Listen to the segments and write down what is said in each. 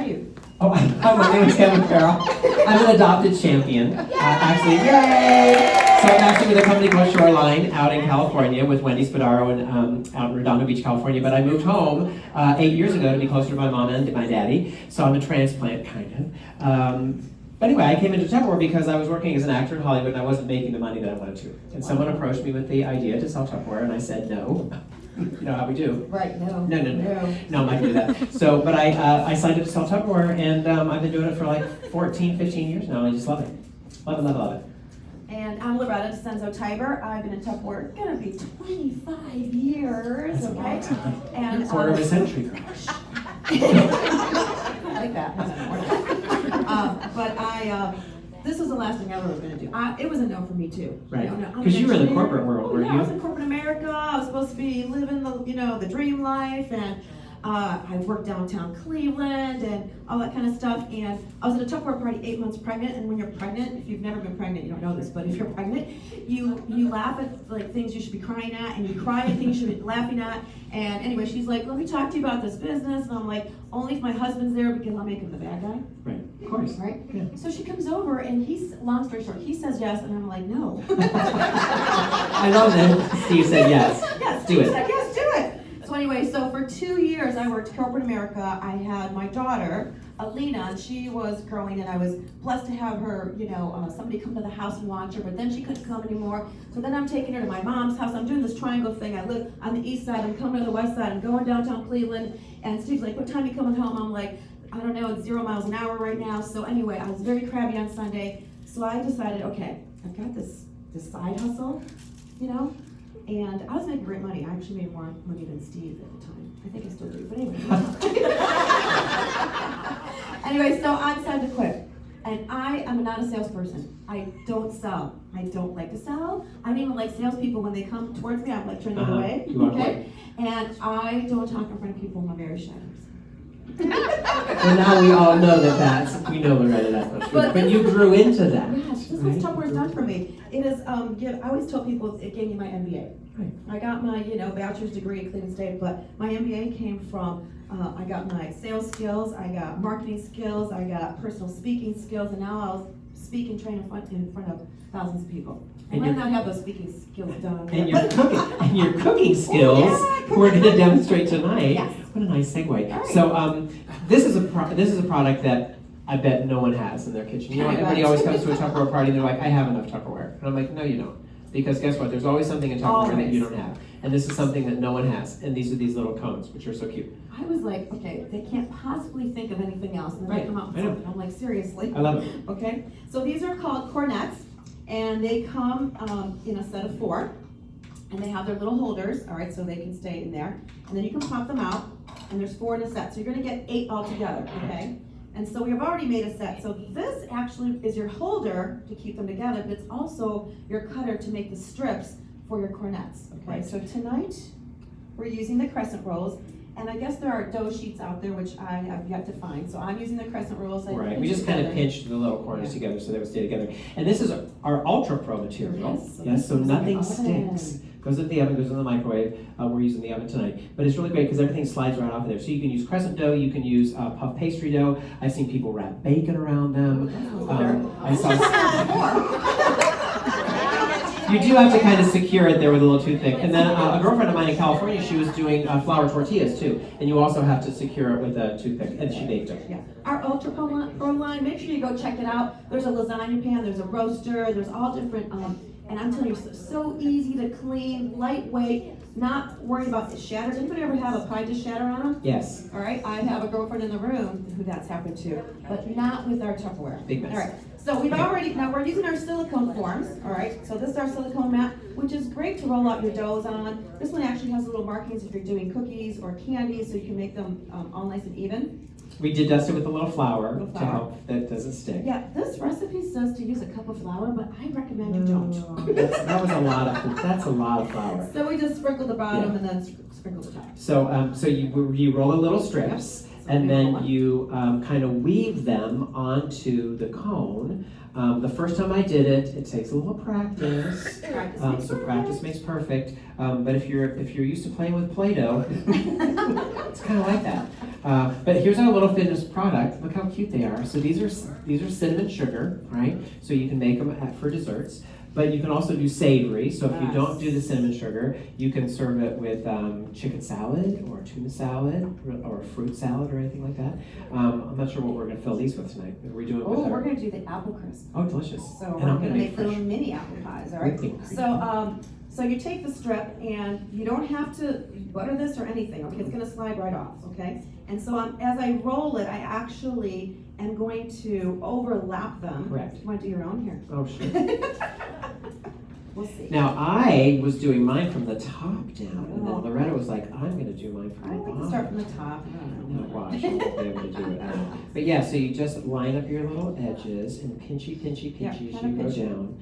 you? Oh, my name is Kevin Farrell. I'm an adopted champion. Actually, yay! So I'm actually with a company called Shoreline out in California with Wendy Spadaro and out in Redondo Beach, California. But I moved home 8 years ago to be closer to my mom and my daddy. So I'm a transplant, kind of. But anyway, I came into Tupperware because I was working as an actor in Hollywood and I wasn't making the money that I wanted to. And someone approached me with the idea to sell Tupperware, and I said no. You know how we do. Right, no. No, I'm not gonna do that. So, but I signed up to sell Tupperware, and I've been doing it for like 14, 15 years now. I just love it. Love it. And I'm Loretta DeCenzo Tiber. I've been in Tupperware, gonna be 25 years, That's a long okay? time. And Quarter of a century, gosh. I like that. But this was the last thing I ever was gonna do. It was a no for me too. Right. No, I'm Because you were in the engineer. corporate world, weren't Yeah, I was you? in corporate America. I was supposed to be living the dream life, and I worked downtown Cleveland and all that kind of stuff. And I was at a Tupperware party 8 months pregnant. And when you're pregnant, if you've never been pregnant, you don't know this, but if you're pregnant, you laugh at like things you should be crying at, and you cry at things you should be laughing at. And anyway, she's like, "Let me talk to you about this business." And I'm like, "Only if my husband's there, because I'll make him the bad guy." Right, of course. Right? Yeah. So she comes over, and long story short, he says yes, and I'm like, no. I love that Steve said yes. Yes, Do it. Steve said yes, do it. So anyway, so for 2 years, I worked corporate America. I had my daughter, Alina, and she was growing, and I was blessed to have her, somebody come to the house and watch her, but then she couldn't come anymore. So then I'm taking her to my mom's house. I'm doing this triangle thing. I live on the east side. I'm coming to the west side. I'm going downtown Cleveland. And Steve's like, "What time are you coming home?" I'm like, "I don't know, it's 0 miles an hour right now." So anyway, I was very crabby on Sunday. So I decided, okay, I've got this side hustle, and I was making great money. I actually made more money than Steve at the time. I think I still do, but anyway. Anyway, so I decided to quit. And I am not a salesperson. I don't sell. I don't like to sell. I don't even like salespeople. When they come towards me, I'm like turning them away. You walk Okay? away. And I don't talk in front of people. I'm very shy. Well, now we all know we know Loretta, that's not true. But you grew into that. Yes, this is right? what Tupperware's done for me. It is, I always tell people it gave me my MBA. Right. I got my, bachelor's degree at Cleveland State, but my MBA came from, I got my sales skills, I got marketing skills, I got personal speaking skills, and now I'll speak and train in front of thousands of people. I might not have those speaking skills done. And your cooking skills, we're going to demonstrate tonight. Yes. What a nice segue. Right. So this is a product that I bet no one has in their kitchen. Everybody always comes to a Tupperware party and they're like, "I have enough Tupperware." And I'm like, "No, you don't." Because guess what? There's always something in Tupperware that you don't have. And this is something that no one has. And these are these little cones, which are so cute. I was like, okay, they can't possibly think of anything else. And then Right. I come out with I know. something. I'm like, seriously? I love it. Okay, so these are called cornets, and they come in a set of 4, and they have their little holders, all right, so they can stay in there. And then you can pop them out, and there's 4 in a set, so you're gonna get 8 altogether, okay? And so we've already made a set. So this actually is your holder to keep them together, but it's also your cutter to make the strips for your cornets, okay? Right. So tonight, we're using the crescent rolls. And I guess there are dough sheets out there, which I have yet to find. So I'm using the crescent rolls. Right, we just kind of pinched the little corners together so they would stay together. And this is our Ultra Pro material. Yes, so nothing sticks. Goes in the oven, goes in the microwave. We're using the oven tonight. But it's really great because everything slides right off of there. So you can use crescent dough, you can use puff pastry dough. I've seen people wrap bacon around them. I saw. You do have to kind of secure it there with a little toothpick. And then a girlfriend of mine in California, she was doing flour tortillas too. And you also have to secure it with a toothpick. And she baked it. Yeah. Our Ultra Pro line, make sure you go check it out. There's a lasagna pan, there's a roaster, there's all different, and I'm telling you, so easy to clean, lightweight, not worrying about the shatters. Anybody ever have a pie dish shatter on them? Yes. All right, I have a girlfriend in the room who that's happened to, but not with our Tupperware. Big mess. All right, so now we're using our silicone forms, all right? So this is our silicone mat, which is great to roll out your doughs on. This one actually has little markings if you're doing cookies or candies, so you can make them all nice and even. We did dust it with a little flour Little to flour. help that it doesn't stick. Yeah, this recipe says to use a cup of flour, but I recommend you don't. That was that's a lot of flour. So we just sprinkle the bottom Yeah. and then sprinkle the top. So you roll the little strips, and then you kind of weave them onto the cone. The first time I did it, it takes a little practice. Practice makes perfect. But if you're used to playing with Play-Doh, it's kind of like that. But here's our little fitness product. Look how cute they are. So these are cinnamon sugar, right? So you can make them for desserts. But you can also do savory. So if you don't do the cinnamon sugar, you can serve it with chicken salad or tuna salad or fruit salad or anything like that. I'm not sure what we're going to fill these with tonight. What are we doing with we're going to do the apple crisp. Oh, delicious. So and we're I'm going to make little mini apple pies, all right? So you take the strip and you don't have to butter this or anything, okay? It's going to slide right off, okay? And so as I roll it, I actually am going to overlap them. Correct. You want to do your own here? Oh, sure. We'll see. Now, I was doing mine from the top down, and then Loretta was like, I'm going to do mine from the I like bottom. to start from the top. No, watch, I won't be able to do it now. But yeah, so you just line up your little edges and pinchy as you go down.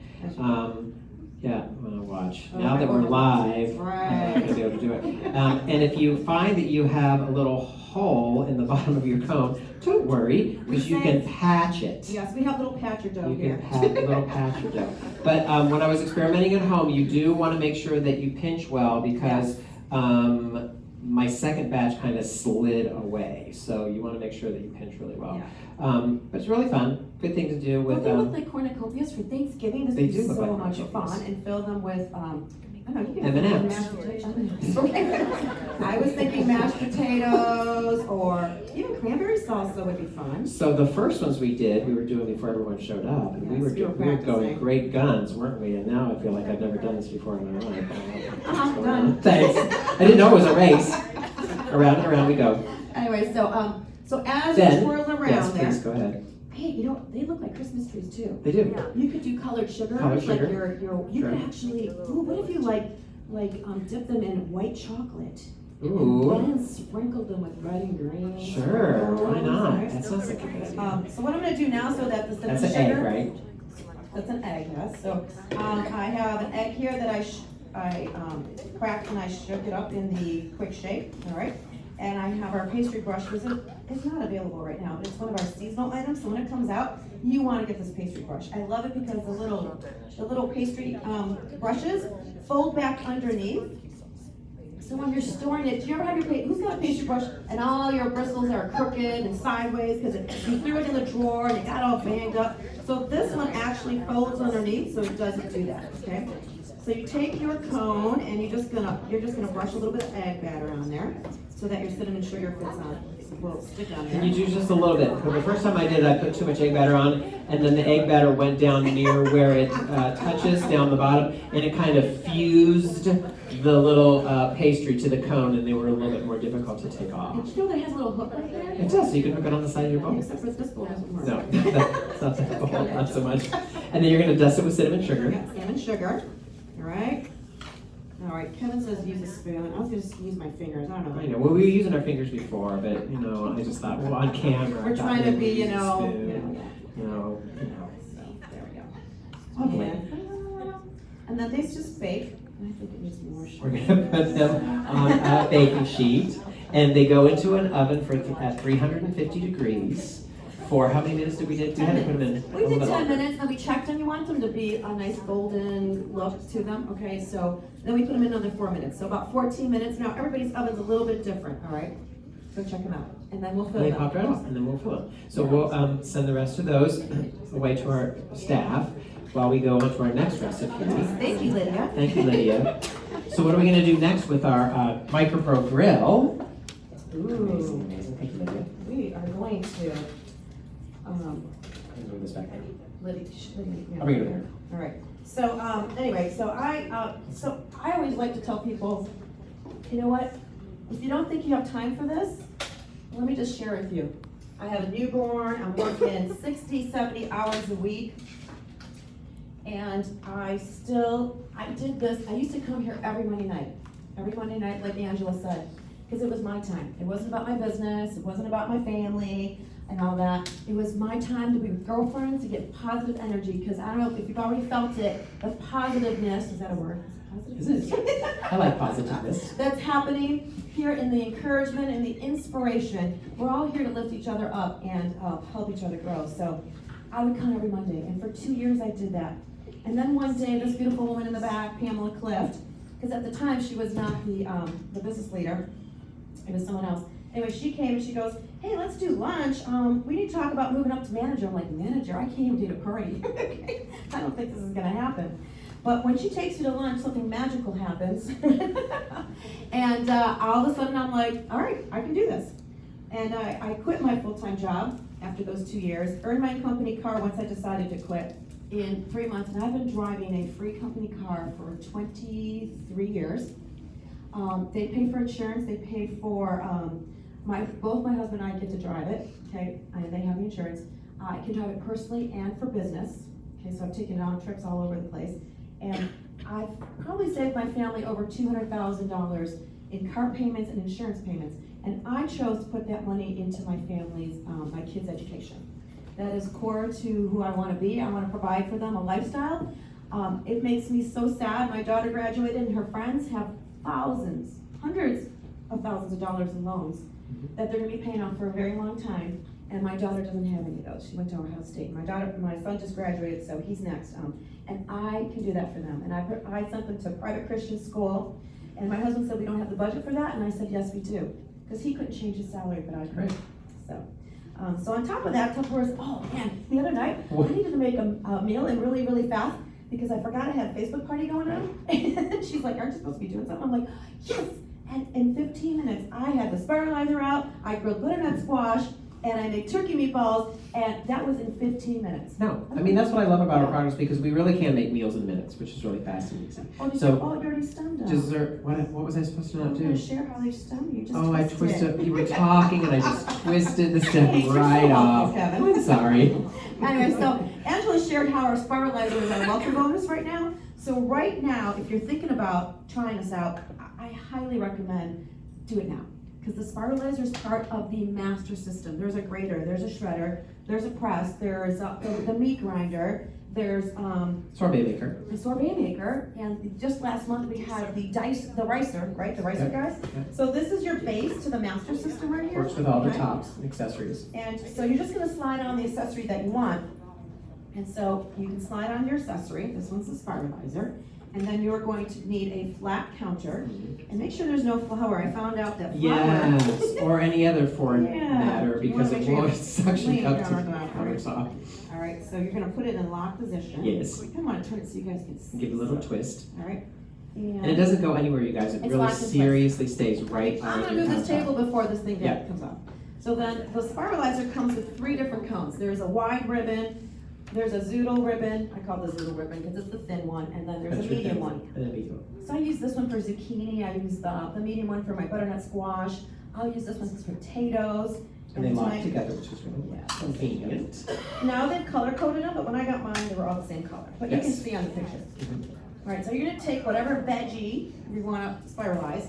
Watch. Now that we're live, I'm not going to be able to do it. And if you find that you have a little hole in the bottom of your cone, don't worry, because you can patch it. Yes, we have little patcher dough You here. can have a little patch of dough. But when I was experimenting at home, you do want to make sure that you pinch well, because my second batch kind of slid away. So you want to make sure that you pinch really well. Yeah. But it's really fun. Good thing to do with. They look like cornucopias for Thanksgiving. This They would be do look so like much cornucopias. fun, and fill them with I don't know, you can M&Ms. mashed potatoes. Okay. I was thinking mashed potatoes, or even cranberry salsa would be fun. So the first ones we did, we were doing before everyone showed up, and we were going practicing. great guns, weren't we? And now I feel like I've never done this before in my life. Done. Thanks. I didn't know it was a race. Around and around we go. Anyway, so as Then, you swirl around yes, there, please go ahead. hey, they look like Christmas trees too. They do. You could do colored sugar, Colored like sugar. you Sure. could actually. Ooh, what if you dip them in white chocolate? Ooh. And then sprinkle them with red and green. Sure. Why not? Right? That sounds like a good idea. So what I'm going to do now, so that the That's cinnamon an egg, sugar. right? That's an egg, yes. So I have an egg here that I cracked and I shook it up in the quick shake. All right. And I have our pastry brush, which it's not available right now, but it's one of our seasonal items. So when it comes out, you want to get this pastry brush. I love it because the little pastry brushes fold back underneath. So when you're storing it, do you ever have who's got a pastry brush and all your bristles are crooked and sideways because you threw it in the drawer and it got all banged up? So this one actually folds underneath, so it doesn't do that. Okay. So you take your cone and you're just gonna brush a little bit of egg batter on there, so that your cinnamon sugar fits on, will stick on there. And you do just a little bit. Because the first time I did it, I put too much egg batter on, and then the egg batter went down near where it touches down the bottom, and it kind of fused the little pastry to the cone, and they were a little bit more difficult to take off. Did you know that has a little hook right there? It does, so you can hook it on the side of your bowl. Except for this bowl doesn't work. No, that's not the bowl, not so much. And then you're going to dust it with cinnamon sugar. Yeah, cinnamon sugar. All right. All right. Kevin says use a spoon. I was going to use my fingers. I don't know. I know. Well, we were using our fingers before, but I just thought, well, on camera. We're trying to be, use a So there we go. Lovely. And then these just bake. I think it needs more sugar. We're going to put them on a baking sheet, and they go into an oven at 350 degrees. For how many minutes did we do? We had to put them in. We did 10 minutes, and we checked them. You want them to be a nice golden look to them, okay? So then we put them in another 4 minutes. So about 14 minutes. Now everybody's oven's a little bit different, all right? So check them out, and then we'll fill And they them. pop right off, and then we'll fill them. So we'll send the rest of those away to our staff while we go on to our next recipe. Thank you, Lydia. Thank you, Lydia. So what are we going to do next with our MicroPro grill? Amazing, amazing. Thank you, Lydia. We are going to. Move this back there. Lydia, I'll bring it over here. All right. So anyway, so I always like to tell people, you know what? If you don't think you have time for this, let me just share with you. I have a newborn. I'm working 60, 70 hours a week. And I did this. I used to come here every Monday night, like Angela said, because it was my time. It wasn't about my business. It wasn't about my family and all that. It was my time to be with girlfriends, to get positive energy, because I don't know if you've already felt it, the positiveness, is that a word? positive. Isn't it? I like positiveness. That's happening here in the encouragement and the inspiration. We're all here to lift each other up and help each other grow. So I would come every Monday, and for 2 years I did that. And then one day, this beautiful woman in the back, Pamela Clift, because at the time she was not the business leader, it was someone else. Anyway, she came and she goes, hey, let's do lunch. We need to talk about moving up to manager. I'm like, manager? I can't even do the party. I don't think this is gonna happen. But when she takes you to lunch, something magical happens. And all of a sudden I'm like, all right, I can do this. And I quit my full-time job after those 2 years, earned my company car once I decided to quit in 3 months. And I've been driving a free company car for 23 years. They pay for insurance, they pay for, both my husband and I get to drive it, okay, and they have the insurance. I can drive it personally and for business, okay, so I've taken it on trips all over the place. And I've probably saved my family over $200,000 in car payments and insurance payments. And I chose to put that money into my family's, my kids' education. That is core to who I want to be. I want to provide for them a lifestyle. It makes me so sad. My daughter graduated and her friends have thousands, hundreds of thousands of dollars in loans that they're going to be paying off for a very long time. And my daughter doesn't have any of those. She went to Ohio State. My son just graduated, so he's next. And I can do that for them. And I sent them to private Christian school. And my husband said, we don't have the budget for that. And I said, yes, we do. Because he couldn't change his salary, but I could. Right. So on top of that, Tupperware's, oh man, the other night, I needed to make a meal and really, really fast because I forgot I had a Facebook party going on. And she's like, aren't you supposed to be doing something? I'm like, yes. And in 15 minutes, I had the spiralizer out, I grilled butternut squash, and I made turkey meatballs, and that was in 15 minutes. No, I mean, that's what I love about our progress because we really can make meals in minutes, which is really fast and easy. Oh, So, you already stemmed them. dessert, what was I supposed to not I'm going do? to share how they stem. You just Oh, I twisted twisted, you were talking and I just twisted the Hey, stem you're right so off. welcome, Kevin. I'm sorry. Anyway, so Angela shared how our spiralizer is our welcome bonus right now. So right now, if you're thinking about trying this out, I highly recommend do it now. Because the spiralizer is part of the master system. There's a grater, there's a shredder, there's a press, there's the meat grinder, there's Sorbet maker. the sorbet maker, and just last month we had the ricer, right? The ricer Yep. guys. Yep. So this is your base to the master system right here. Works with all the Okay? tops and accessories. And so you're just gonna slide on the accessory that you want. And so you can slide on your accessory, this one's the spiralizer, and then you're going to need a flat counter. And make sure there's no flour. I found out that flour. Yes, or any other foreign Yeah. matter You because wanna it make sure won't you suction clean cup to down the on that. countertop. All right, so you're gonna put it in lock position. Yes. I want to turn it so you guys can see. Give it a little twist. All right. And it doesn't go anywhere, you guys. It It's really locked in place. seriously stays right I'm on gonna your move this countertop. table before this thing Yeah. comes off. So then the spiralizer comes with 3 different cones. There's a wide ribbon, there's a zoodle ribbon. I call this zoodle ribbon because it's the thin one, and then there's a Extra medium thin. one. And then medium. So I use this one for zucchini. I use the medium one for my butternut squash. I'll use this one for potatoes. And they lock tonight- together, which is really Yeah. convenient. Now they've color coded them, but when I got mine, they were all the same color. But you can Yes. see on the picture. Mhm. All right, so you're gonna take whatever veggie you wanna spiralize,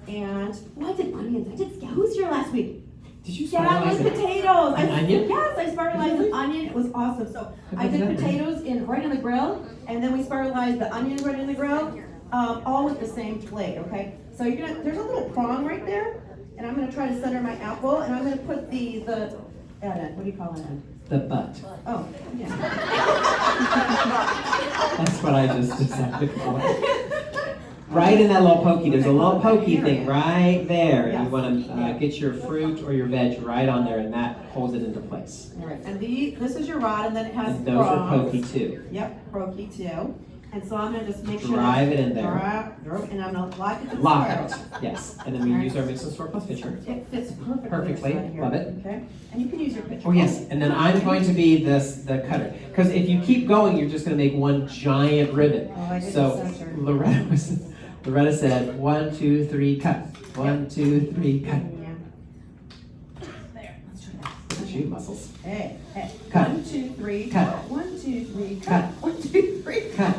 and, oh, I did onions, I did scouse here last week. Did you Yeah, spiralize with it? potatoes. An onion? Yes, I spiralized an onion, it was awesome. So I did potatoes right on the grill, and then we spiralized the onions right in the grill, all with the same plate, okay? So you're gonna, there's a little prong right there, and I'm gonna try to center my apple, and I'm gonna put the what do you call it? The butt. Oh, yeah. That's what I just decided to call it. Right in that little pokey, there's a little pokey thing right there. You Yes. want to get your fruit or your veg right on there, and that holds it into place. All right, and this is your rod, and then it has And those are prongs. pokey too. Yep, pokey too. And so I'm gonna just make sure. Drive it in there. And I'm gonna lock it to the Lock spiral. it, yes. And then we use our mix and store plus pitcher. It fits perfectly. Perfectly, inside here, love it. Okay, and you can use your pitcher. Oh yes, and then I'm going to be the cutter. Because if you keep going, you're just going to make one giant ribbon. Oh, I did So the center. Loretta said, 1, 2, 3, cut. 1, 2, 3, cut. Yeah. There, let's try that. Shoot muscles. Hey, hey. Cut. 1, 2, 3. Cut. 1, 2, 3. Cut. 1, 2, 3. Cut.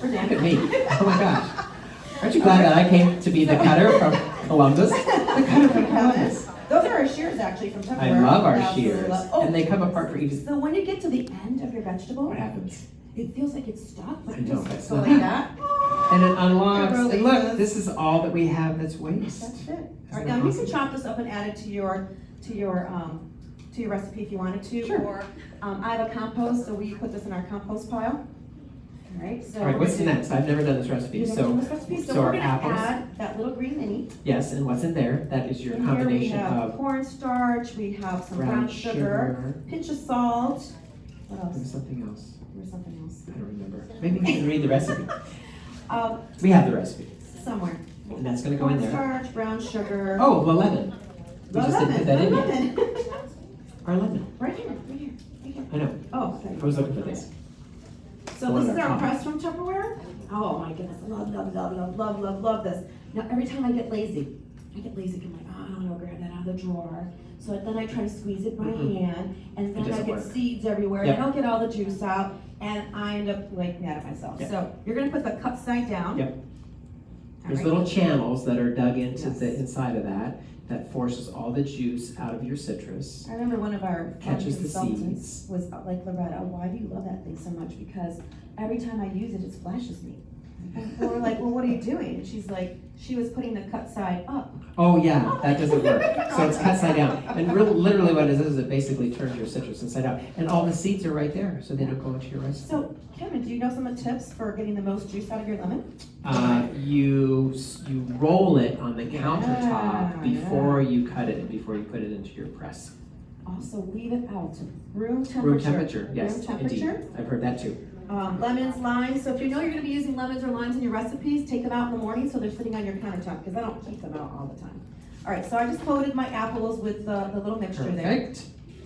We're done. Look at me. Oh my gosh. Aren't you glad that I came to be the cutter from Columbus? The cutter from Columbus. Those are our shears actually from I Tupperware. love our Absolutely shears. love- Oh, And they come apart for each. so when you get to the end of your vegetable, What happens? it feels like it's stuck, but I know, just that's go not- like that. And it unlocks. It And look, releases. this is all that we have that's waste. That's it. All right, Isn't now that you awesome? can chop this up and add it to your recipe if you wanted to. Sure. Or I have a compost, so we put this in our compost pile. All right, so. All right, what's next? I've never done this recipe. You've never done this recipe, so so we're our gonna apples. add that little green mini. Yes, and what's in there? That is your In here we combination have of cornstarch, we have some brown brown sugar, pinch of salt. What and else? something else. There's something else. I don't remember. Maybe you can read the recipe. Um, We have the recipe, somewhere. and that's going to go in there. Cornstarch, brown sugar. Oh, the lemon. We just didn't put that in yet. lemon. Our lemon. Right here, right here, right here. I know. Oh, I okay. was looking for this. So this is our press from Tupperware. Oh my goodness, love this. Now, every time I get lazy, I'm like, oh, I don't know, grab that out of the drawer. So then I try to squeeze it by hand, and then I doesn't get work. seeds everywhere, Yep. and I don't get all the juice out, and I end up like mad at myself. Yep. So you're gonna put the cup side down. Yep. All There's right. little channels that are dug into Yes. the inside of that forces all the juice out of your citrus. I remember one of our Catches the consultants seeds. was like, Loretta, why do you love that thing so much? Because every time I use it, it splashes me. And we're like, well, what are you doing? And she's like, she was putting the cut side up. Oh yeah, that doesn't work. So it's cut side down. And literally what it is it basically turns your citrus inside out. And all the seeds are right there, so they don't go into your recipe. So, Kevin, do you know some of the tips for getting the most juice out of your lemon? You roll it on the countertop Yeah, before you cut it and before you put it into your press. Also, leave it out. Room temperature. Room temperature, yes, Room temperature. indeed. I've heard that too. Lemons, limes. So if you know you're going to be using lemons or limes in your recipes, take them out in the morning so they're sitting on your countertop because I don't keep them out all the time. All right, so I just coated my apples with the little mixture there. Perfect.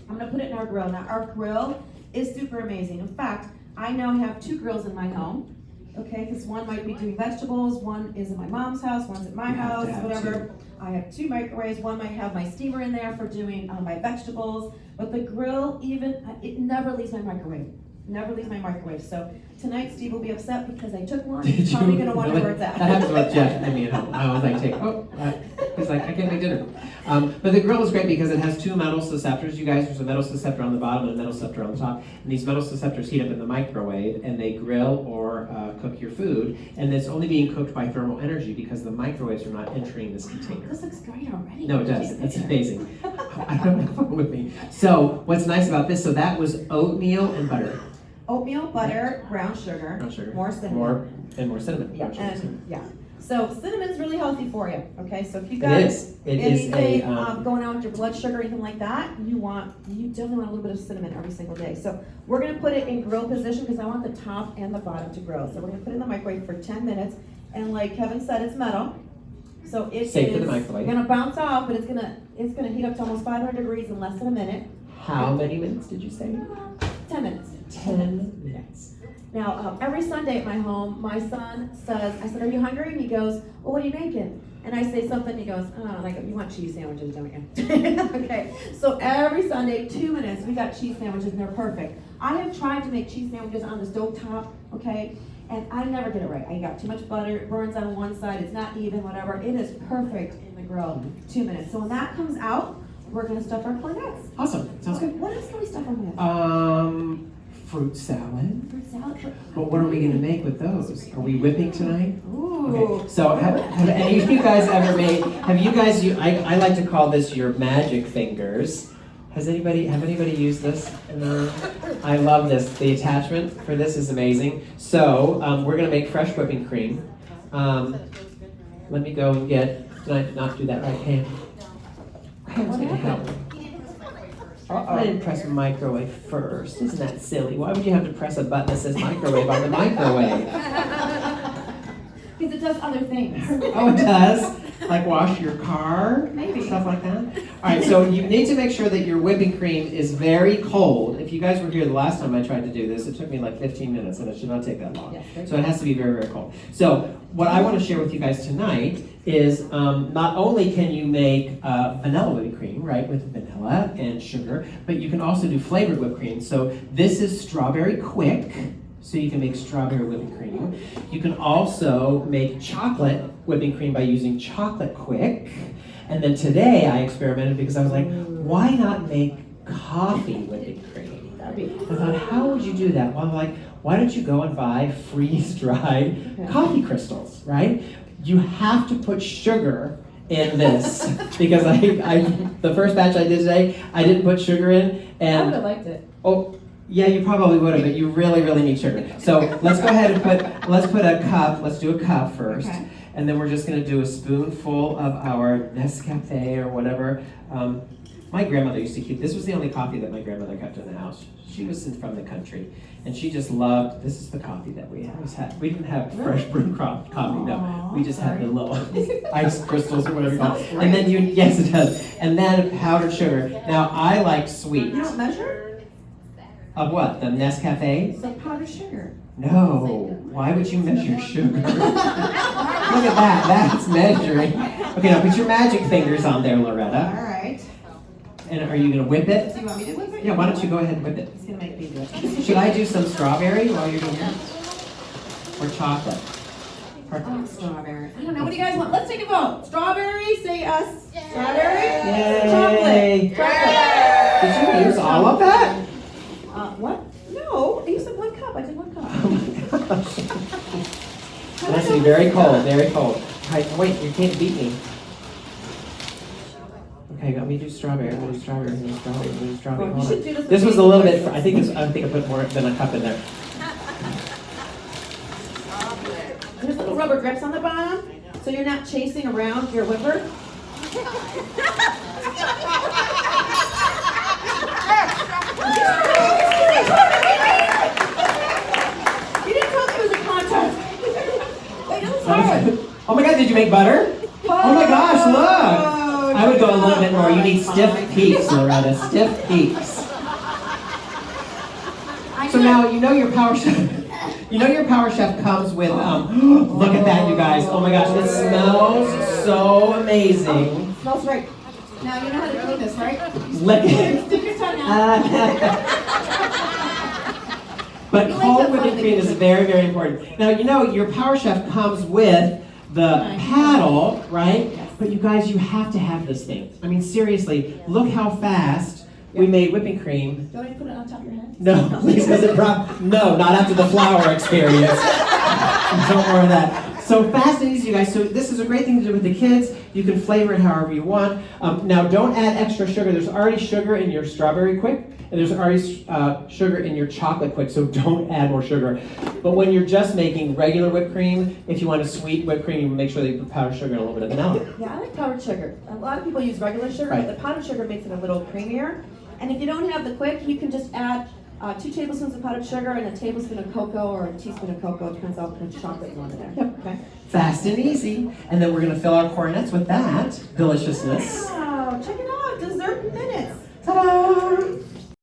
I'm gonna put it in our grill. Now, our grill is super amazing. In fact, I now have 2 grills in my home. Okay, because one might be doing vegetables, one is in my mom's house, one's at my You have house, to have whatever. I have 2 microwaves. One might have my steamer in there for doing my vegetables. But the grill, it never leaves my microwave. Never leaves my microwave. So tonight, Steve will be upset because I took one. He's probably gonna wonder where it's at. That happens with Jeff and me at home. I always like he's like, I can't make dinner. But the grill is great because it has 2 metal susceptors. You guys, there's a metal susceptor on the bottom and a metal susceptor on the top. And these metal susceptors heat up in the microwave and they grill or cook your food. And it's only being cooked by thermal energy because the microwaves are not entering this container. This looks great already. No, it does. It's amazing. I don't have my phone with me. So what's nice about this, so that was oatmeal and butter. Oatmeal, butter, brown sugar, Brown sugar. more cinnamon. More cinnamon. Yeah, Brown sugar, cinnamon. and, yeah. So cinnamon's really healthy for you, okay? So if you It got is. It is anything a, going on with your blood sugar or anything like that, you definitely want a little bit of cinnamon every single day. So we're gonna put it in grill position because I want the top and the bottom to grill. So we're gonna put it in the microwave for 10 minutes. And like Kevin said, it's metal. So it Safe for the is microwave. gonna bounce off, but it's gonna heat up to almost 500 degrees in less than a minute. how many minutes did you say? 10 minutes. 10 minutes. Now, every Sunday at my home, my son says, I said, are you hungry? And he goes, well, what are you making? And I say something, he goes, oh, and I go, you want cheese sandwiches, don't you? Okay, so every Sunday, 2 minutes, we got cheese sandwiches and they're perfect. I have tried to make cheese sandwiches on the stovetop, okay, and I never get it right. I got too much butter, it burns on one side, it's not even, whatever. It is perfect in the grill, 2 minutes. So when that comes out, we're gonna stuff our cornets. Awesome. Sounds good. What else can we stuff them with? Fruit salad. Fruit salad. But what are we gonna make with those? Are we whipping tonight? Ooh. Okay. So have any of you guys ever made? I like to call this your magic fingers. Have anybody used this? I love this. The attachment for this is amazing. So we're gonna make fresh whipping cream. Let me go and get. Did I not do that right, Pam? Pam's gonna help. I didn't press microwave first. Isn't that silly? Why would you have to press a button that says microwave on the microwave? Because it does other things. Oh, it does? Like wash your car? Maybe. Stuff like that? All right, so you need to make sure that your whipping cream is very cold. If you guys were here the last time I tried to do this, it took me like 15 minutes, and it should not take that long. Yes, So it has to be very, very cold. So what I want to share with you guys tonight is not only can you make vanilla whipping cream, right, with vanilla and sugar, but you can also do flavored whipped cream. So this is strawberry quick. So you can make strawberry whipping cream. You can also make chocolate whipping cream by using chocolate quick. And then today I experimented because I was like, why not make coffee whipping cream? That'd be I thought, how would you do that? Well, I'm like, why don't you go and buy freeze-dried coffee crystals, right? You have to put sugar in this because the first batch I did today, I didn't put sugar in, and I would have liked it. oh, yeah, you probably would have, but you really, really need sugar. So let's go ahead and let's do a cup first. Okay. And then we're just gonna do a spoonful of our Nescafe or whatever. My grandmother used to keep, this was the only coffee that my grandmother kept in the house. She was from the country, and she just loved, this is the coffee that we always had. We didn't have fresh brewed coffee, no. Aw, We just had the sorry. little ice crystals or whatever you call it. Sounds And then great. yes it does. And then powdered sugar. Now I like sweet. You don't measure? Of what, the Nescafe? So powdered sugar. No, why would you measure sugar? Look at that, that's measuring. Okay, now put your magic fingers on there, All Loretta. right. And are you gonna whip it? So you want me to whip it? Yeah, why don't you go ahead and whip it? It's gonna make me do it. Should I do some strawberry while you're doing that? Or chocolate? Oh, strawberry. I don't know. What do you guys want? Let's take a vote. Strawberry, say us. Strawberry? Yay! Chocolate. Did you use all of that? What? No, you said 1 cup. I did 1 cup. Oh my gosh. It has to be very cold, very cold. Right, wait, you can't beat me. Okay, let me do strawberry, I'm gonna do strawberry, I'm gonna do strawberry, I'm gonna do strawberry. Well, you Hold should on. do this This with was a me. little bit, I think I put more than a cup in there. There's little rubber grips on the bottom, so you're not chasing around your whipper. You didn't tell me it was a contest. Wait, this is hard. Oh my god, did you make butter? Oh my gosh, look! I would go a little bit more. You need stiff peaks, Loretta, stiff peaks. So now you know your Power Chef. You know your Power Chef comes with. Look at that, you guys! Oh my gosh, it smells so amazing. Smells right. Now you know how to clean this, right? Lick it. Stick your tongue out. But You like cold the whipping fun cream is things. very, very important. Now you know your Power Chef comes with the paddle, right? But you guys, you have to have this thing. I mean, seriously, look how fast we made whipping cream. Do you want me to put it on top of your head? No, please, because no, not after the flour experience. Don't worry that. So fast and easy, you guys. So this is a great thing to do with the kids. You can flavor it however you want. Now, don't add extra sugar. There's already sugar in your strawberry quick, and there's already sugar in your chocolate quick, so don't add more sugar. But when you're just making regular whipped cream, if you want a sweet whipped cream, you make sure that you put powdered sugar and a little bit of vanilla. Yeah, I like powdered sugar. A lot of people use regular sugar, Right. but the powdered sugar makes it a little creamier. And if you don't have the quick, you can just add 2 tablespoons of powdered sugar and a tablespoon of cocoa or a teaspoon of cocoa. Depends on how much chocolate you want in there. Yep. Okay. Fast and easy. And then we're going to fill our cornets with that deliciousness. Wow, check it out. Dessert in minutes. Ta-da!